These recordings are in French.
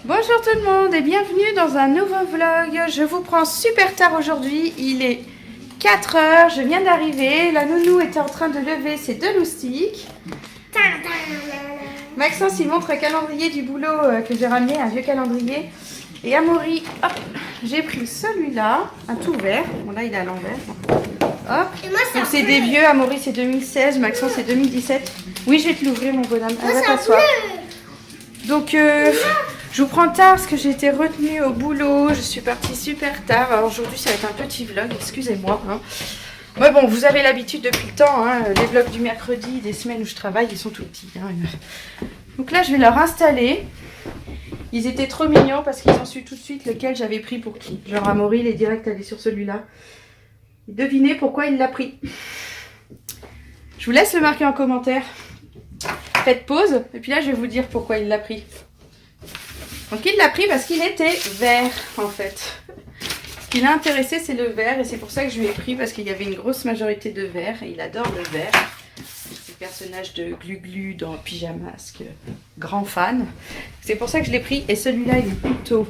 Bonjour tout le monde et bienvenue dans un nouveau vlog. Je vous prends super tard aujourd'hui, il est 4 heures, je viens d'arriver. La nounou était en train de lever ses 2 loustiques. Maxence il montre un calendrier du boulot que j'ai ramené, un vieux calendrier. Et Amaury, hop, j'ai pris celui-là, un tout vert. Bon là il est à l'envers. Hop, donc c'est des vieux, Amaury c'est 2016, Maxence c'est 2017. Oui je vais te l'ouvrir mon bonhomme, elle va t'asseoir. Donc je vous prends tard parce que j'ai été retenue au boulot, je suis partie super tard. Alors aujourd'hui ça va être un petit vlog, excusez-moi. Hein. Mais bon, vous avez l'habitude depuis le temps, hein, les vlogs du mercredi, des semaines où je travaille, ils sont tout petits. Hein. Donc là je vais leur installer. Ils étaient trop mignons parce qu'ils ont su tout de suite lequel j'avais pris pour qui. Genre Amaury il est direct allé sur celui-là. Devinez pourquoi il l'a pris. Je vous laisse le marquer en commentaire. Faites pause et puis là je vais vous dire pourquoi il l'a pris. Donc il l'a pris parce qu'il était vert en fait. Ce qui l'a intéressé c'est le vert et c'est pour ça que je lui ai pris parce qu'il y avait une grosse majorité de vert et il adore le vert. C'est le personnage de Glu-Glu dans Pyjamasque, grand fan. C'est pour ça que je l'ai pris et celui-là il est plutôt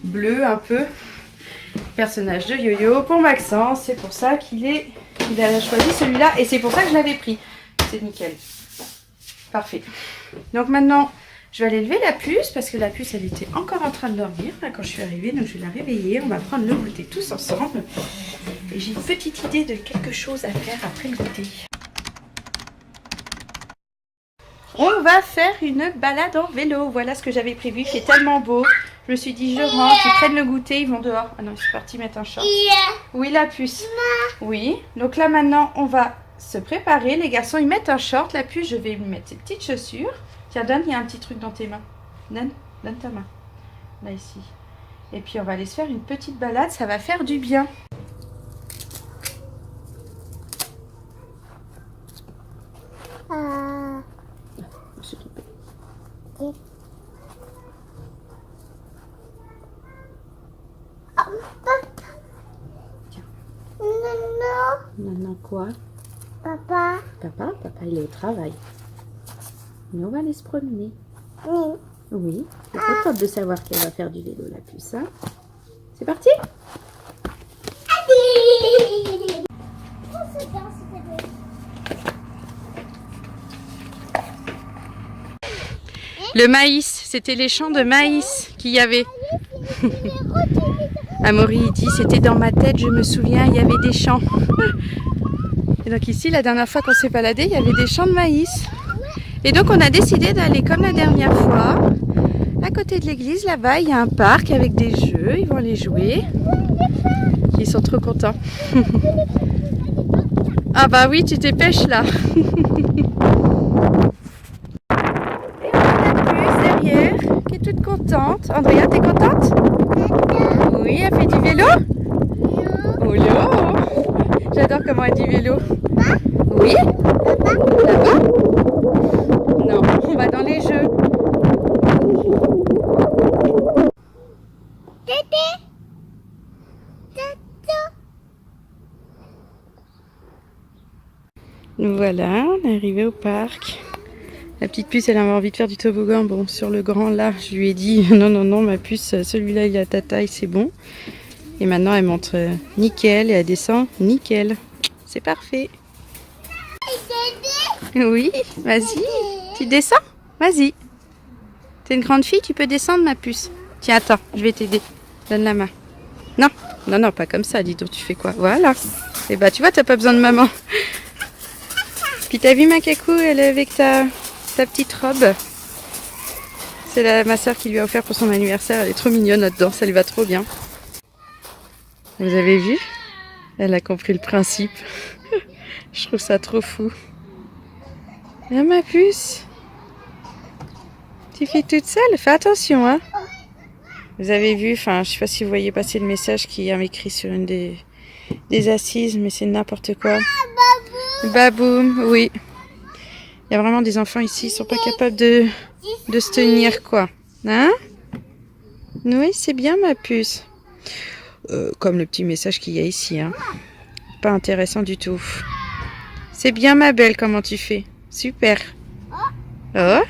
bleu un peu. Personnage de Yo-Yo pour Maxence, c'est pour ça qu'il a choisi celui-là et c'est pour ça que je l'avais pris. C'est nickel. Parfait. Donc maintenant, je vais aller lever la puce parce que la puce, elle était encore en train de dormir là, quand je suis arrivée. Donc je vais la réveiller. On va prendre le goûter tous ensemble. Et j'ai une petite idée de quelque chose à faire après le goûter. On va faire une balade en vélo. Voilà ce que j'avais prévu. C'est tellement beau. Je me suis dit, je rentre, ils prennent le goûter, ils vont dehors. Ah non, ils sont partis mettre un short. Oui, la puce. Oui. Donc là, maintenant, on va se préparer. Les garçons, ils mettent un short. La puce, je vais lui mettre ses petites chaussures. Tiens, donne, il y a un petit truc dans tes mains. Donne ta main. Là, ici. Et puis, on va aller se faire une petite balade. Ça va faire du bien. Maintenant quoi? Papa. Papa il est au travail. Mais on va aller se promener. Oui. Oui, c'est contente de savoir qu'elle va faire du vélo la puce. Hein? C'est parti? Le maïs, c'était les champs de maïs qu'il y avait. Amaury dit, c'était dans ma tête, je me souviens, il y avait des champs. Et donc ici, la dernière fois qu'on s'est baladé, il y avait des champs de maïs. Et donc on a décidé d'aller comme la dernière fois. À côté de l'église, là-bas, il y a un parc avec des jeux, ils vont les jouer. Ils sont trop contents. Ah bah oui, tu t'es pêche là. Et on a la puce derrière, qui est toute contente. Andrea, t'es contente? Oui, elle fait du vélo? Oh là! J'adore comment elle dit vélo. Oui? Là-bas? Non, on va dans les jeux. Voilà, on est arrivé au parc. La petite puce, elle avait envie de faire du toboggan. Bon, sur le grand là, je lui ai dit non, non, non, ma puce, celui-là, il a ta taille, c'est bon. Et maintenant, elle montre nickel et elle descend nickel. C'est parfait. Oui, vas-y. Tu descends? Vas-y. T'es une grande fille, tu peux descendre, ma puce. Tiens, attends, je vais t'aider. Donne la main. Non, non, non, pas comme ça, dis donc, tu fais quoi? Voilà. Et bah, tu vois, t'as pas besoin de maman. Puis t'as vu ma cacou, elle est avec ta petite robe. C'est ma soeur qui lui a offert pour son anniversaire. Elle est trop mignonne là-dedans, ça lui va trop bien. Vous avez vu? Elle a compris le principe. Je trouve ça trop fou. Ah, ma puce. Tu fais toute seule? Fais attention, hein. Vous avez vu, enfin, je sais pas si vous voyez passer le message qui a écrit sur une des assises, mais c'est n'importe quoi. Baboum, oui. Il y a vraiment des enfants ici, ils sont pas capables de se tenir, quoi. Hein? Oui, c'est bien, ma puce. Comme le petit message qu'il y a ici, hein. Pas intéressant du tout. C'est bien, ma belle, comment tu fais? Super. Oh,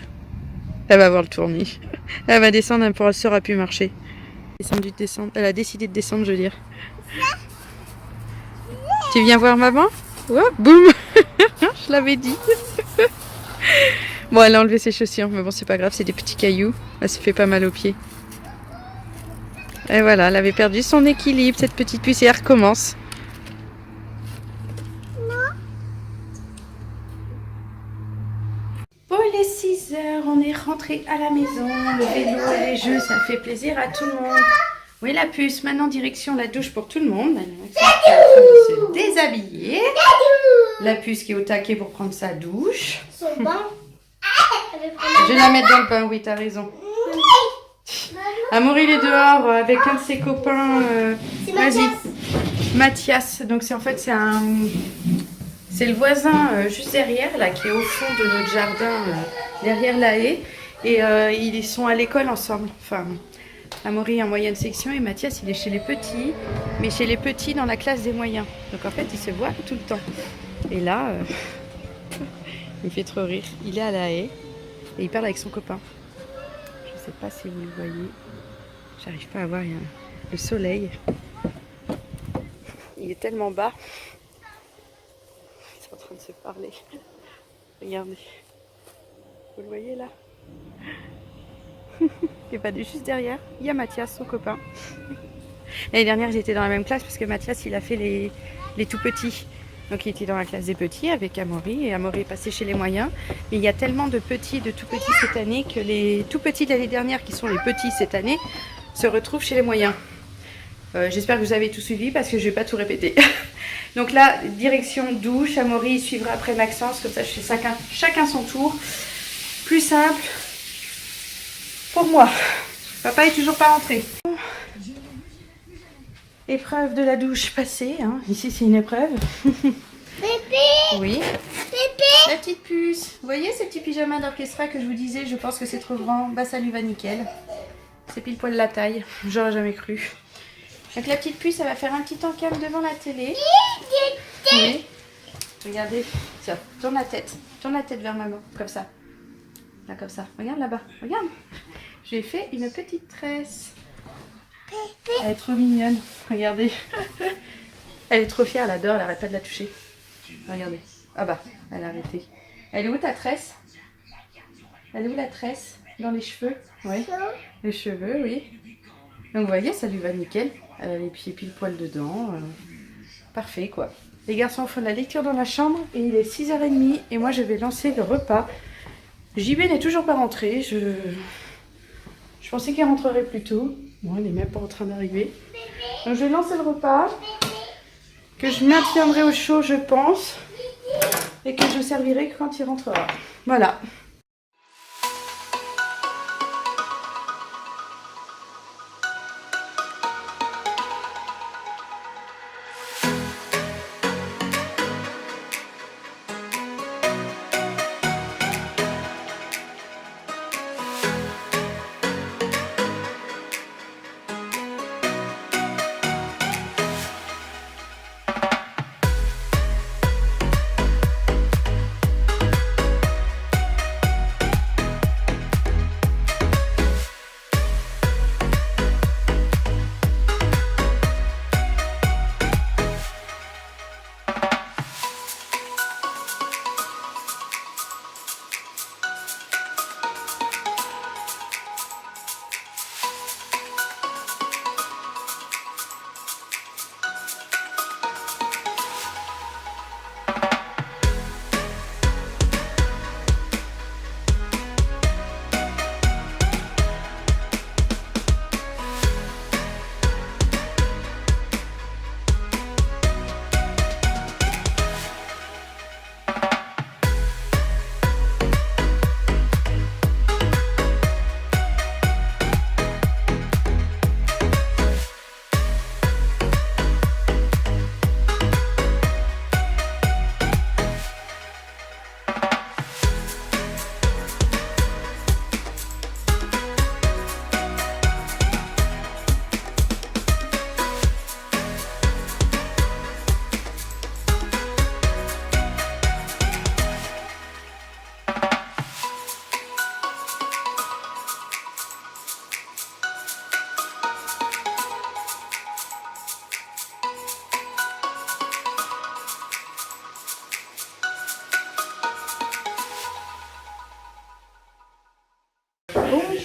Elle va voir le tournis. Elle va descendre, elle ne saura plus marcher. Elle a décidé de descendre, je veux dire. Tu viens voir maman? Oh, boum. Je l'avais dit. Bon, elle a enlevé ses chaussures, mais bon, c'est pas grave, c'est des petits cailloux. Elle se fait pas mal aux pieds. Et voilà, elle avait perdu son équilibre, cette petite puce, et elle recommence. Bon, il est 6 h, on est rentré à la maison. Le vélo et les jeux, ça fait plaisir à tout le monde. Oui, la puce, maintenant direction la douche pour tout le monde. Elle est en train de se déshabiller. La puce qui est au taquet pour prendre sa douche. Son bain. Je vais la mettre dans le bain, oui, t'as raison. Amaury, il est dehors avec un de ses copains. C'est Mathias. Mathias. Donc, c'est le voisin juste derrière, là, qui est au fond de notre jardin, derrière la haie. Et ils sont à l'école ensemble. Enfin, Amaury est en moyenne section et Mathias, il est chez les petits. Mais chez les petits, dans la classe des moyens. Donc, en fait, ils se voient tout le temps. Et là, il me fait trop rire. Il est à la haie et il parle avec son copain. Je ne sais pas si vous le voyez. J'arrive pas à voir le soleil. Il est tellement bas. Ils sont en train de se parler. Regardez. Vous le voyez là? Et pas juste derrière, il y a Mathias, son copain. L'année dernière, j'étais dans la même classe parce que Mathias, il a fait les tout petits. Donc il était dans la classe des petits avec Amaury et Amaury est passé chez les moyens. Mais il y a tellement de petits, de tout petits cette année que les tout petits de l'année dernière qui sont les petits cette année se retrouvent chez les moyens. J'espère que vous avez tout suivi parce que je ne vais pas tout répéter. Donc là, direction douche, Amaury suivra après Maxence, comme ça je fais chacun son tour. Plus simple pour moi. Papa est toujours pas rentré. Épreuve de la douche passée, hein. Ici c'est une épreuve. Pépé. Oui. Pépé. La petite puce. Vous voyez ces petits pyjamas d'orchestra que je vous disais, je pense que c'est trop grand. Bah ça lui va nickel. C'est pile poil la taille. J'aurais jamais cru. Donc la petite puce, elle va faire un petit encam devant la télé. Oui. Regardez. Tiens, tourne la tête. Tourne la tête vers maman. Comme ça. Là, comme ça. Regarde là-bas. Regarde. J'ai fait une petite tresse. Elle est trop mignonne. Regardez. Elle est trop fière, elle adore, elle arrête pas de la toucher. Regardez. Ah bah, elle a arrêté. Elle est où ta tresse? Elle est où la tresse? Dans les cheveux? Oui. Les cheveux, oui. Donc vous voyez, ça lui va nickel. Elle a les pieds pile poil dedans. Parfait quoi. Les garçons font de la lecture dans la chambre et il est 6 h30 et moi je vais lancer le repas. JB n'est toujours pas rentré. Je pensais qu'il rentrerait plus tôt. Bon, il n'est même pas en train d'arriver. Donc je vais lancer le repas. Que je maintiendrai au chaud, je pense. Et que je servirai quand il rentrera. Voilà.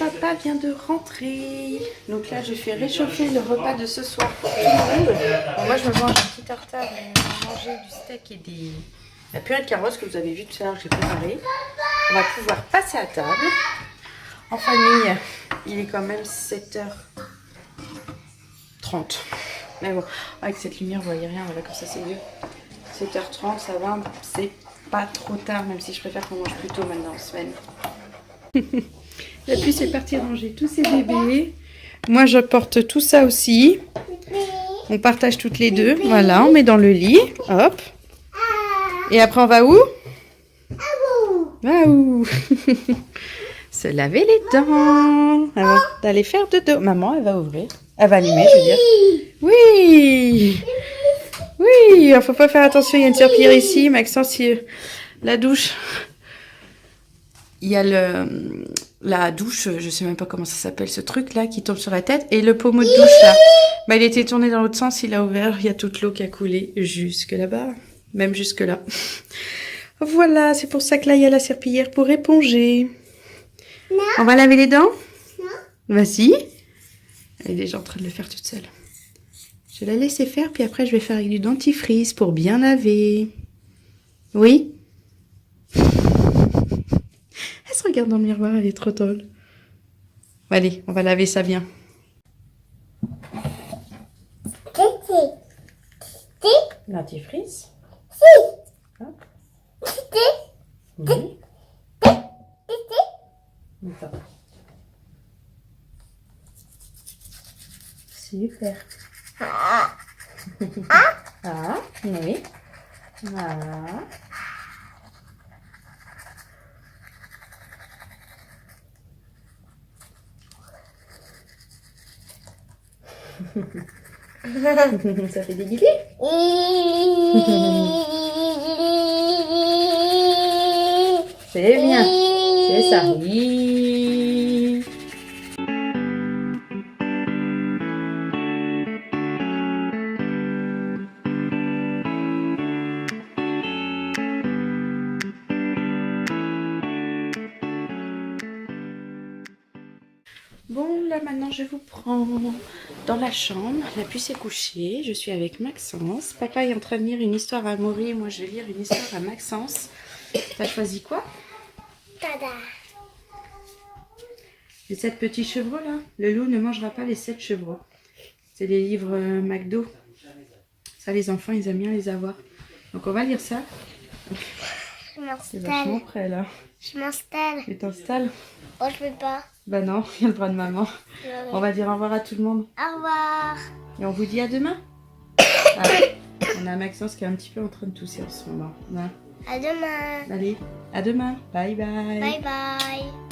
papa vient de rentrer. Donc là, je fais réchauffer le repas de ce soir pour tout le monde. Bon, moi, je me mange un petit tartare. On va manger du steak et la purée de carottes que vous avez vu tout à l'heure que j'ai préparée. On va pouvoir passer à table. En famille, il est quand même 7h30. Mais bon, avec cette lumière, vous voyez rien. Voilà, comme ça, c'est mieux. 7h30, ça va. C'est pas trop tard, même si je préfère qu'on mange plus tôt maintenant en semaine. La puce est partie ranger tous ses bébés. Moi, je porte tout ça aussi. On partage toutes les deux. Voilà, on met dans le lit. Hop. Et après, on va où? Ah où? Se laver les dents. Avant d'aller faire dodo. Maman, elle va ouvrir. Elle va allumer, je veux dire. Oui. Oui, il faut pas faire attention. Il y a une serpillière ici. Maxence, la douche. Il y a la douche, je sais même pas comment ça s'appelle ce truc là qui tombe sur la tête et le pommeau de douche là. Bah, il était tourné dans l'autre sens, il a ouvert, il y a toute l'eau qui a coulé jusque là-bas, même jusque là. Voilà, c'est pour ça que là il y a la serpillière pour éponger. Non. On va laver les dents? Non. Vas-y. Elle est déjà en train de le faire toute seule. Je vais la laisser faire puis après je vais faire avec du dentifrice pour bien laver. Oui? Elle se regarde dans le miroir, elle est trop drôle. Allez, on va laver ça bien. Dentifrice. Hop. Oui. Attends. Super. Ah, oui. Ah. Ça fait des guillemets. C'est bien. C'est ça. Oui. Bon, là maintenant je vous prends dans la chambre. La puce est couchée. Je suis avec Maxence. Papa est en train de lire une histoire à Amaury. Moi je vais lire une histoire à Maxence. T'as choisi quoi? Tada. Les 7 petits chevreaux là. Le loup ne mangera pas les 7 chevreaux. C'est des livres McDo. Ça les enfants ils aiment bien les avoir. Donc on va lire ça. C'est vachement prêt là. Je m'installe. Tu t'installes? Oh, je peux pas. Bah non, il y a le bras de maman. Ouais. On va dire au revoir à tout le monde. Au revoir. Et on vous dit à demain. Ah, on a Maxence qui est un petit peu en train de tousser en ce moment. Ouais. À demain. Allez, à demain. Bye bye. Bye bye.